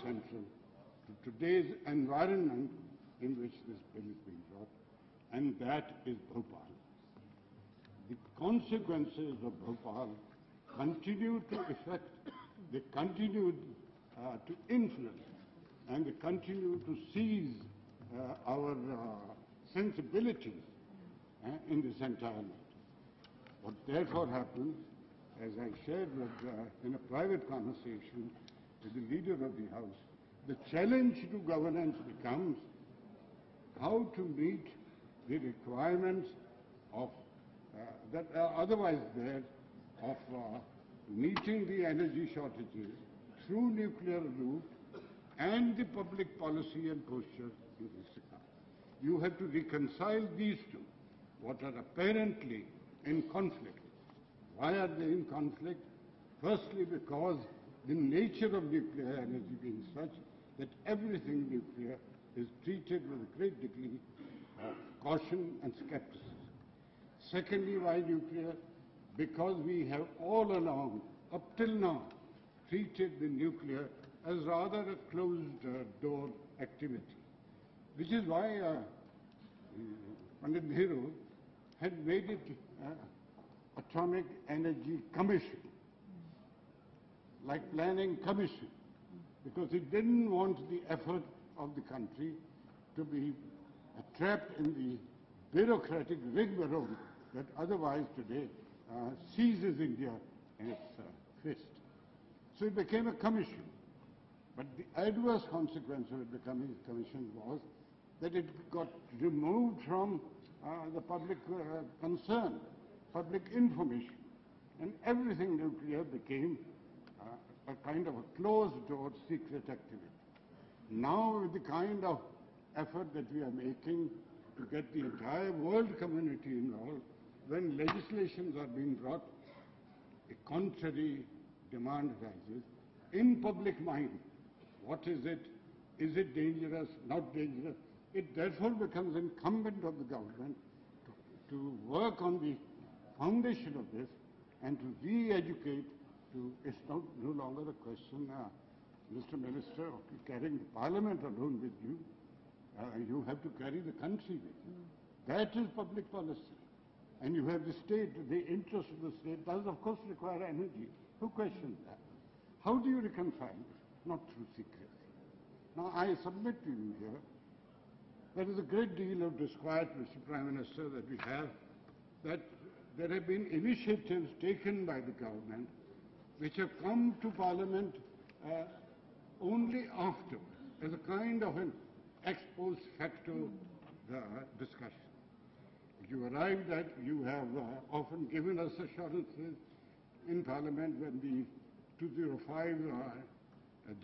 central to today's environment in which this bill is being brought, and that is Bhopal. The consequences of Bhopal continue to affect, they continue to influence, and they continue to seize our sensibilities in this entire matter. What therefore happens, as I shared in a private conversation with the leader of the House, the challenge to governance becomes how to meet the requirements of that are otherwise there of meeting the energy shortages through nuclear route and the public policy and posture in this regard. You have to reconcile these two, what are apparently in conflict. Why are they in conflict? Firstly, because the nature of nuclear energy being such that everything nuclear is treated with a great degree of caution and skepticism. Secondly, why nuclear? Because we have all along, up till now, treated the nuclear as rather a closed-door activity, which is why Pandit Nehru had made it Atomic Energy Commission, like planning commission, because he didn't want the effort of the country to be trapped in the bureaucratic rigmarole that otherwise today seizes India in its fist. So it became a commission. But the adverse consequence of it becoming a commission was that it got removed from the public concern, public information, and everything nuclear became a kind of a closed-door secret activity. Now, with the kind of effort that we are making to get the entire world community involved, when legislations are being brought, a contrary demand arises in public mind. What is it? Is it dangerous? Not dangerous? It therefore becomes incumbent of the government to work on the foundation of this and to re-educate. It's no longer a question, Mr. Minister, of carrying the Parliament alone with you. You have to carry the country with you. That is public policy. And you have the state. The interest of the state does, of course, require energy. Who questions that? How do you reconcile it? Not through secrecy. Now, I submit to you here, there is a great deal of disquiet, Mr. Prime Minister, that we have, that there have been initiatives taken by the government which have come to Parliament only after, as a kind of an ex post facto discussion. You arrived at, you have often given us assurances in Parliament when the 205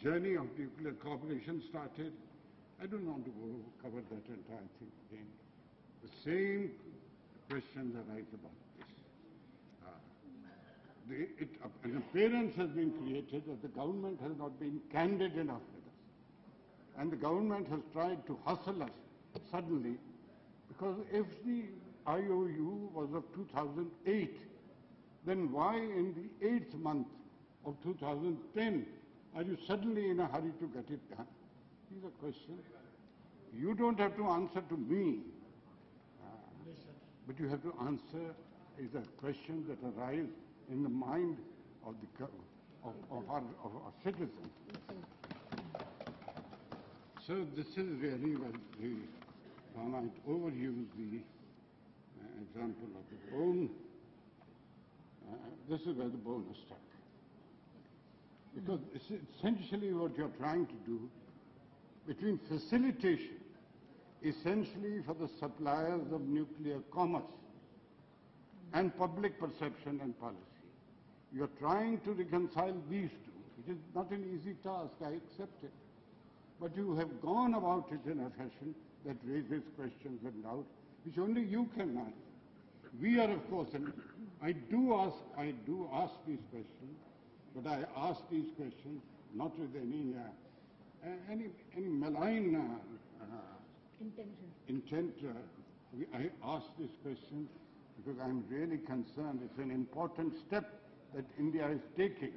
journey of nuclear cooperation started. I don't want to cover that entire thing again. The same questions arise about this. An appearance has been created that the government has not been candid enough with us. And the government has tried to hustle us suddenly, because if the IOU was of 2008, then why in the 8th month of 2010 are you suddenly in a hurry to get it done? These are questions. You don't have to answer to me, but you have to answer is a question that arises in the mind of our citizens. So this is really what I might overuse the example of the bone. This is where the bone is stuck. Because essentially what you're trying to do between facilitation, essentially for the suppliers of nuclear commerce, and public perception and policy. You're trying to reconcile these two, which is not an easy task, I accept it. But you have gone about it in a fashion that raises questions and doubts, which only you can answer. We are, of course, and I do ask these questions, but I ask these questions not with any malign intent. I ask these questions because I'm really concerned. It's an important step that India is taking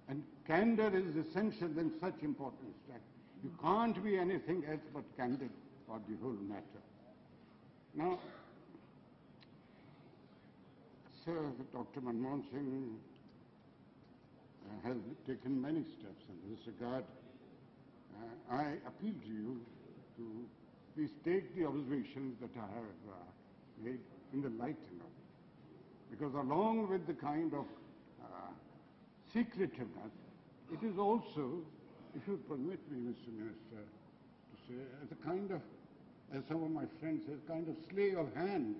And candor is essential in such important stuff. You can't be anything else but candid for the whole matter. Now, Sir Dr. Manmohan Singh has taken many steps in this regard. I appeal to you to please take the observations that I have made in the light of it. Because along with the kind of secretiveness, it is also, if you permit me, Mr. Minister, to say, as a kind of, as some of my friends say, kind of slay of hand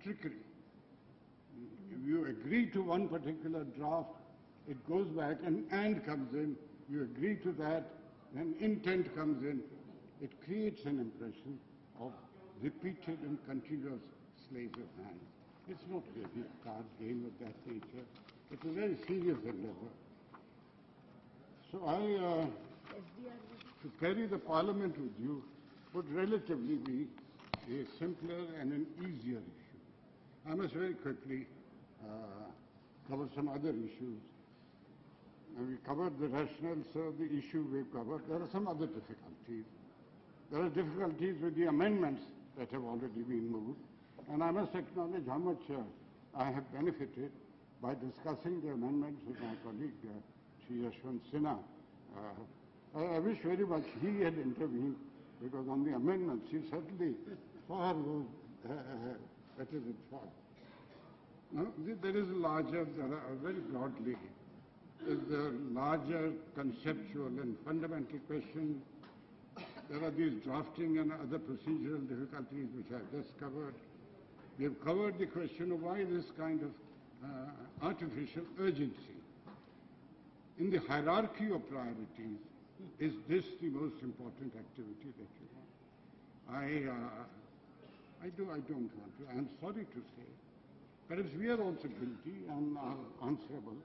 trickery. If you agree to one particular draft, it goes back and comes in. You agree to that, then intent comes in. It creates an impression of repeated and continuous slays of hand. It's not really a card game of that nature. It's a very serious endeavor. So to carry the Parliament with you would relatively be a simpler and an easier issue. I must very quickly cover some other issues. We covered the rationale, sir, the issue we've covered. There are some other difficulties. There are difficulties with the amendments that have already been moved. And I must acknowledge how much I have benefited by discussing the amendments with my colleague, Jaswant Singh. I wish very much he had intervened, because on the amendments he certainly far was better than far. Now, there is a larger, very broadly, is the larger conceptual and fundamental question. There are these drafting and other procedural difficulties which I've just covered. We have covered the question of why this kind of artificial urgency. In the hierarchy of priorities, is this the most important activity that you want? I don't want to. I'm sorry to say. Perhaps we are also guilty and are answerable.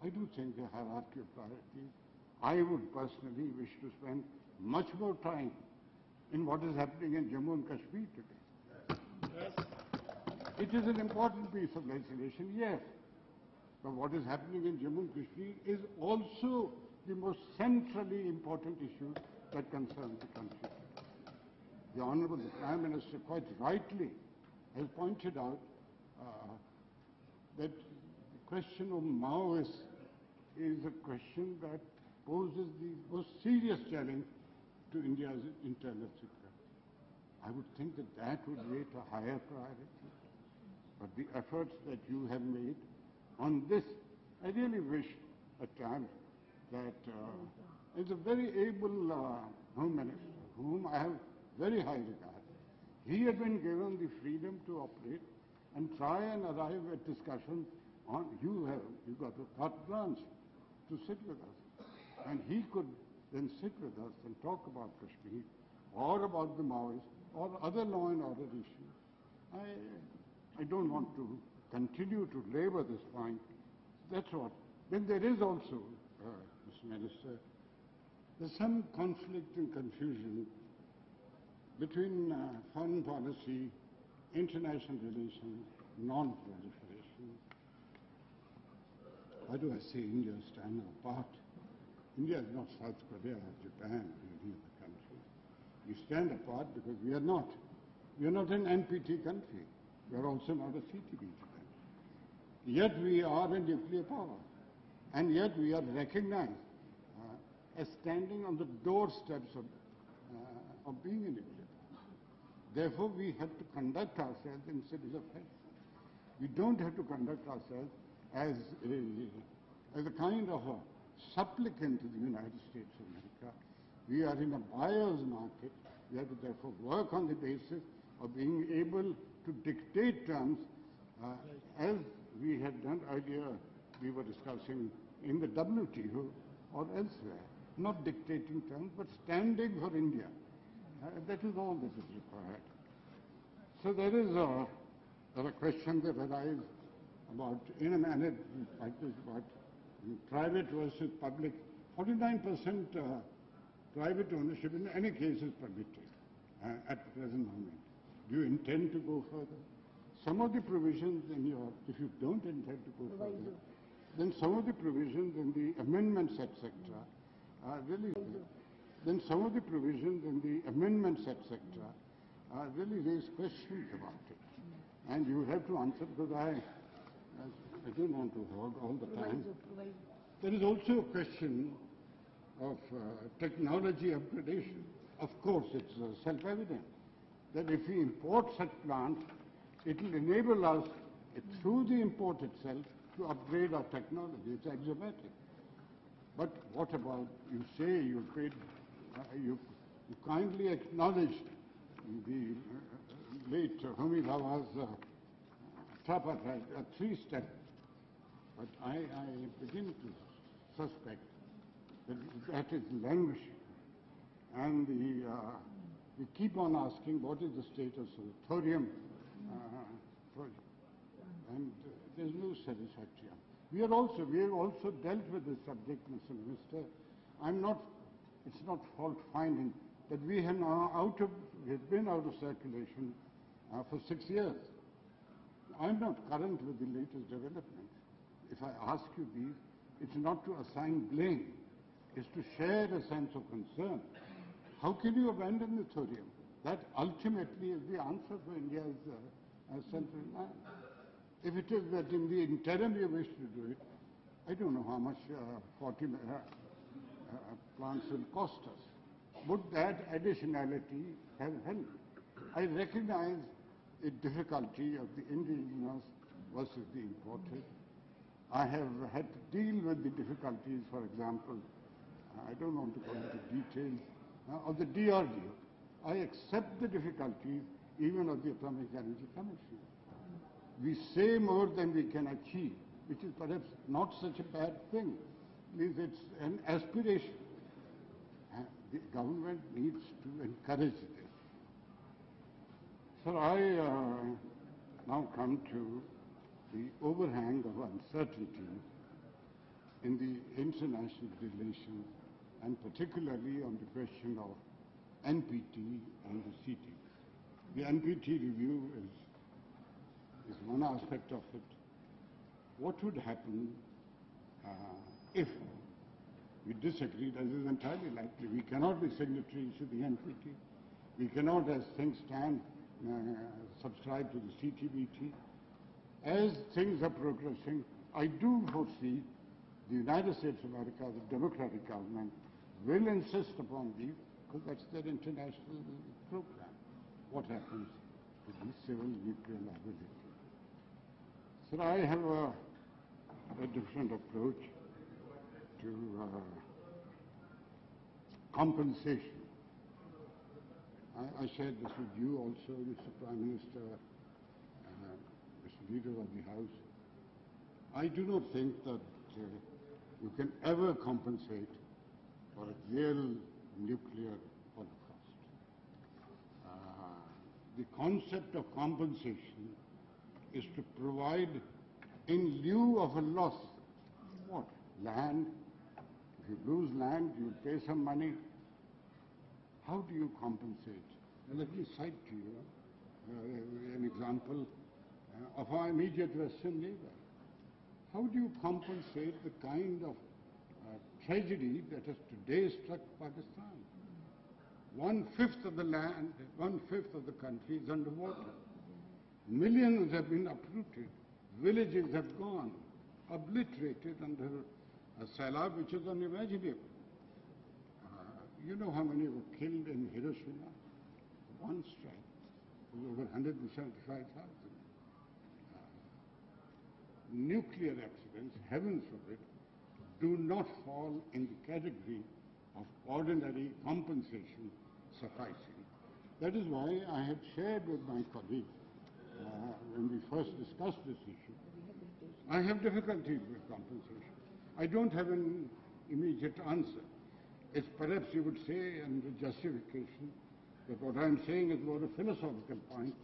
I do think the hierarchy of priorities, I would personally wish to spend much more time in what is happening in Jammu and Kashmir today. Yes. It is an important piece of legislation, yes. But what is happening in Jammu and Kashmir is also the most centrally important issue that concerns the country. The Honorable Prime Minister quite rightly has pointed out that the question of Maoists is a question that poses the most serious challenge to India's internal security. I would think that that would rate a higher priority. But the efforts that you have made on this, I really wish at times that is a very able Home Minister, whom I have very high regard. He had been given the freedom to operate and try and arrive at discussion on, you got a carte blanche to sit with us. And he could then sit with us and talk about Kashmir or about the Maoists or other law and order issues. I don't want to continue to labor this point. That's what. Then there is also, Mr. Minister, there's some conflict and confusion between foreign policy, international relations, non-proliferation. Why do I say India stand apart? India is not South Korea or Japan or any other country. We stand apart because we are not. We are not an NPT country. We are also not a CTBT country. Yet we are a nuclear power. And yet we are recognized as standing on the doorsteps of being a nuclear power. Therefore, we have to conduct ourselves in similar fashion. We don't have to conduct ourselves as a kind of a supplicant to the United States of America. We are in a buyer's market. We have to therefore work on the basis of being able to dictate terms as we had done earlier. We were discussing in the WTO or elsewhere, not dictating terms, but standing for India. That is all that is required. So there is a question that arises about, in a manner like this, about private versus public. 49% private ownership in any case is permitted at the present moment. Do you intend to go further? Some of the provisions in your, if you don't intend to go further, then some of the provisions in the amendments, etc., really, then some of the provisions in the amendments, etc., really raise questions about it. And you have to answer, because I don't want to hog all the time. There is also a question of technology upgradation. Of course, it's self-evident that if we import such plants, it will enable us, through the import itself, to upgrade our technology. It's axiomatic. But what about, you say you paid, you kindly acknowledged the late Homi Bhabha's tripartite, a three-step. But I begin to suspect that that is languishing. And we keep on asking what is the status of the thorium project. And there's no satisfaction. We have also dealt with this subject, Mr. Minister. It's not fault finding that we have now been out of circulation for 6 years. I'm not current with the latest developments. If I ask you these, it's not to assign blame, it's to share a sense of concern. How can you abandon the thorium? That ultimately is the answer for India's self-reliance. If it is that in the interim you wish to do it, I don't know how much 40 plants will cost us. Would that additionality have helped? I recognize the difficulty of the indigenous versus the imported. I have had to deal with the difficulties, for example, I don't want to go into details, of the DRDO. I accept the difficulties even of the Atomic Energy Commission. We say more than we can achieve, which is perhaps not such a bad thing. Means it's an aspiration. The government needs to encourage this. So I now come to the overhang of uncertainty in the international relations, and particularly on the question of NPT and the CT. The NPT review is one aspect of it. What would happen if we disagreed, as is entirely likely? We cannot be signatories to the NPT. We cannot, as things stand, subscribe to the CTBT. As things are progressing, I do foresee the United States of America, the Democratic government, will insist upon these, because that's their international program. What happens to the civil nuclear liability? So I have a different approach to compensation. I shared this with you also, Mr. Prime Minister, Mr. Leader of the House. I do not think that you can ever compensate for a real nuclear holocaust. The concept of compensation is to provide in lieu of a loss. What? Land. If you lose land, you pay some money. How do you compensate? Let me cite to you an example of our immediate Western neighbor. How do you compensate the kind of tragedy that has today struck Pakistan? 1/5 of the land, 1/5 of the country is underwater. Millions have been uprooted. Villages have gone, obliterated under a Sailab which is unimaginable. You know how many were killed in Hiroshima? One strike was over 175,000. Nuclear accidents, heaven forbid, do not fall in the category of ordinary compensation sufficing. That is why I had shared with my colleagues when we first discussed this issue. I have difficulties with compensation. I don't have an immediate answer. It's perhaps you would say, and the justification, that what I'm saying is more a philosophical point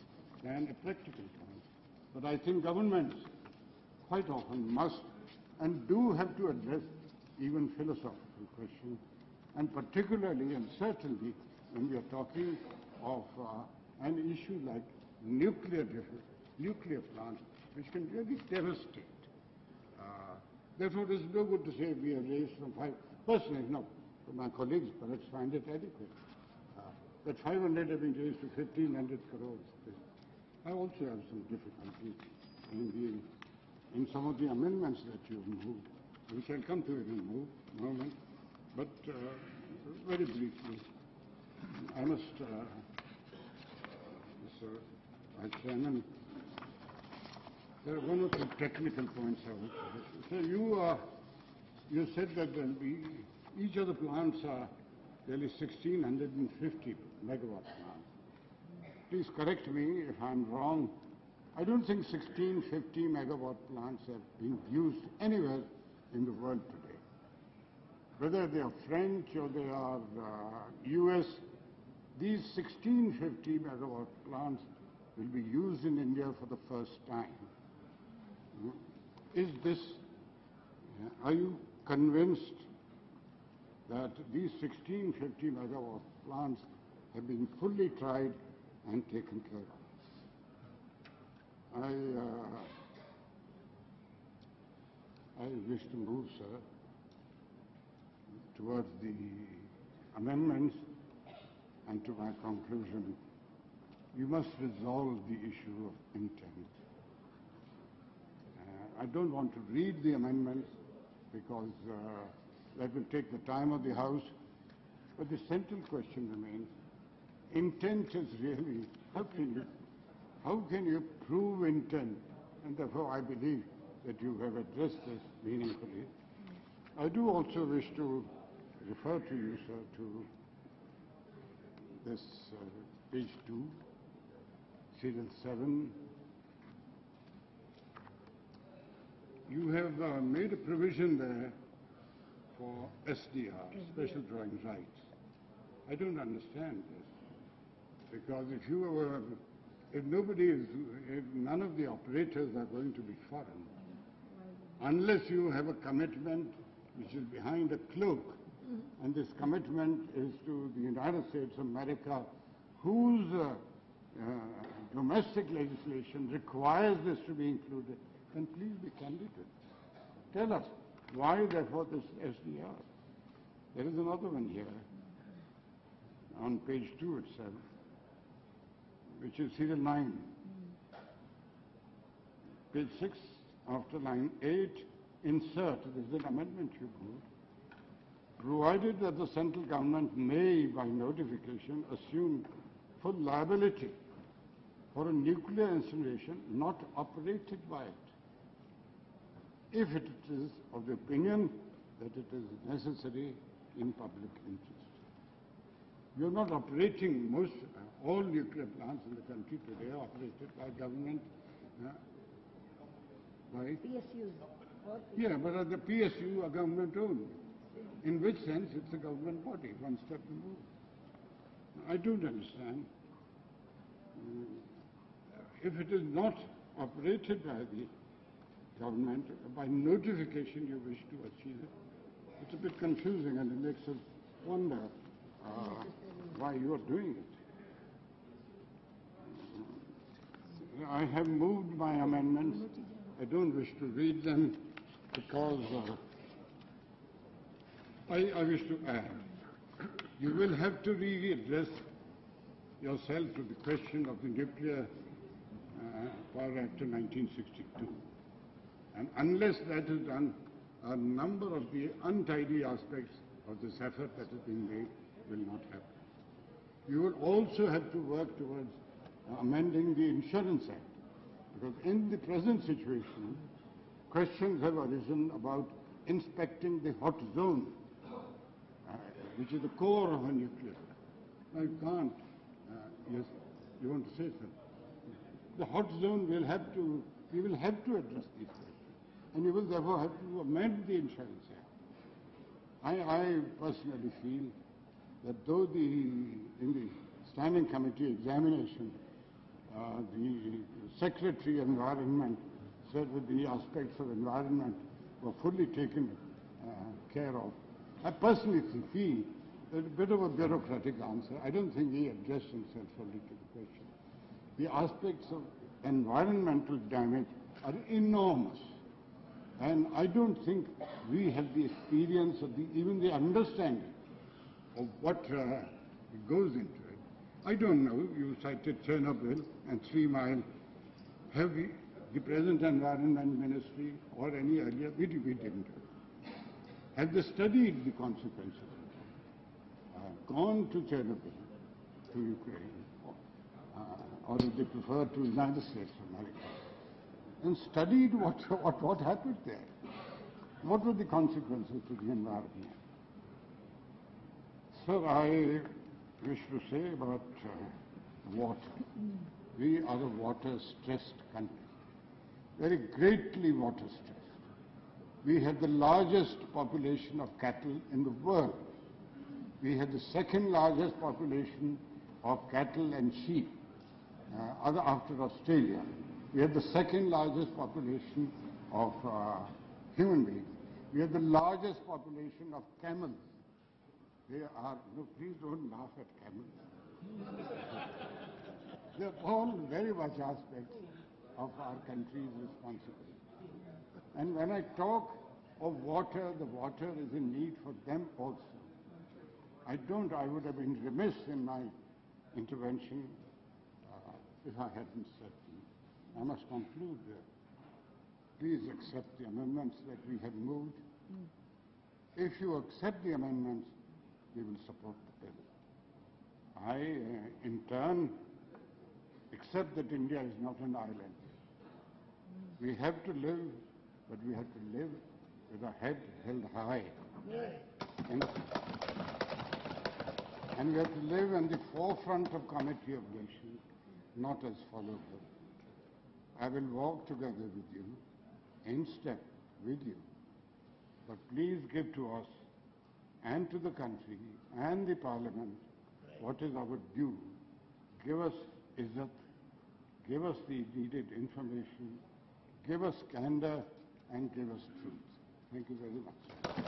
than a practical point. But I think governments quite often must and do have to address even philosophical questions, and particularly and certainly when we are talking of an issue like nuclear plants, which can really devastate Therefore, it's no good to say we have raised from 5. Personally, no. My colleagues perhaps find it adequate. That 500 have been raised to 1,500 crores. I also have some difficulty in some of the amendments that you've moved. We shall come to it in a moment. But very briefly, I must, Mr. Vice Chairman, there are one or two technical points I want to raise. So you said that each of the plants are nearly 1,650 megawatt plants. Please correct me if I'm wrong. I don't think 1,650 megawatt plants have been used anywhere in the world today. Whether they are French or they are US, these 1,650 megawatt plants will be used in India for the first time. Are you convinced that these 1,650 megawatt plants have been fully tried and taken care of? I wish to move, sir, towards the amendments and to my conclusion. You must resolve the issue of intent. I don't want to read the amendments because that will take the time of the House. But the central question remains, intent is really, how can you prove intent? And therefore I believe that you have addressed this meaningfully. I do also wish to refer to you, sir, to this page 2, serial 7. You have made a provision there for SDR, special drawing rights. I don't understand this, because if none of the operators are going to be foreign, unless you have a commitment which is behind a cloak, and this commitment is to the United States of America, whose domestic legislation requires this to be included, then please be candid. Tell us why, therefore, this SDR. There is another one here on page 2 itself, which is serial 9. Page 6, after line 8, insert, this is an amendment you moved, provided that the central government may, by notification, assume full liability for a nuclear incineration not operated by it, if it is of the opinion that it is necessary in public interest. You are not operating all nuclear plants in the country today are operated by government, by PSU. Yeah, but the PSU are government owned. In which sense it's a government body, one step removed. I don't understand. If it is not operated by the government, by notification you wish to achieve it, it's a bit confusing and it makes us wonder why you are doing it. I have moved my amendments. I don't wish to read them because I wish to add. You will have to readdress yourself to the question of the Nuclear Power Act of 1962. And unless that is done, a number of the untidy aspects of this effort that is being made will not happen. You will also have to work towards amending the Insurance Act, because in the present situation, questions have arisen about inspecting the hot zone, which is the core of a nuclear plant. Now you can't. Yes, you want to say something? The hot zone we will have to address these questions, and you will therefore have to amend the Insurance Act. I personally feel that though in the Standing Committee examination, the Secretary Environment said that the aspects of environment were fully taken care of, I personally feel that a bit of a bureaucratic answer. I don't think he addressed himself fully to the question. The aspects of environmental damage are enormous. And I don't think we have the experience or even the understanding of what goes into it. I don't know. You cited Chernobyl and 3 Mile. Have we, the present Environment Ministry or any earlier, we didn't. Have they studied the consequences? Gone to Chernobyl, to Ukraine, or if they prefer to United States of America, and studied what happened there. What were the consequences to the environment? So I wish to say about water. We are a water-stressed country, very greatly water-stressed. We have the largest population of cattle in the world. We have the second largest population of cattle and sheep, after Australia. We have the second largest population of human beings. We have the largest population of camels. They are, no, please don't laugh at camels. They're all very much aspects of our country's responsibility. And when I talk of water, the water is in need for them also. I would have been remiss in my intervention if I hadn't said these. I must conclude there. Please accept the amendments that we have moved. If you accept the amendments, we will support the bill. I, in turn, accept that India is not an island. We have to live, but we have to live with a head held high. And we have to live in the forefront of comity of nations, not as followers. I will walk together with you, in step with you. But please give to us and to the country and the Parliament what is our due. Give us izzat, give us the needed information, give us candor, and give us truth. Thank you very much.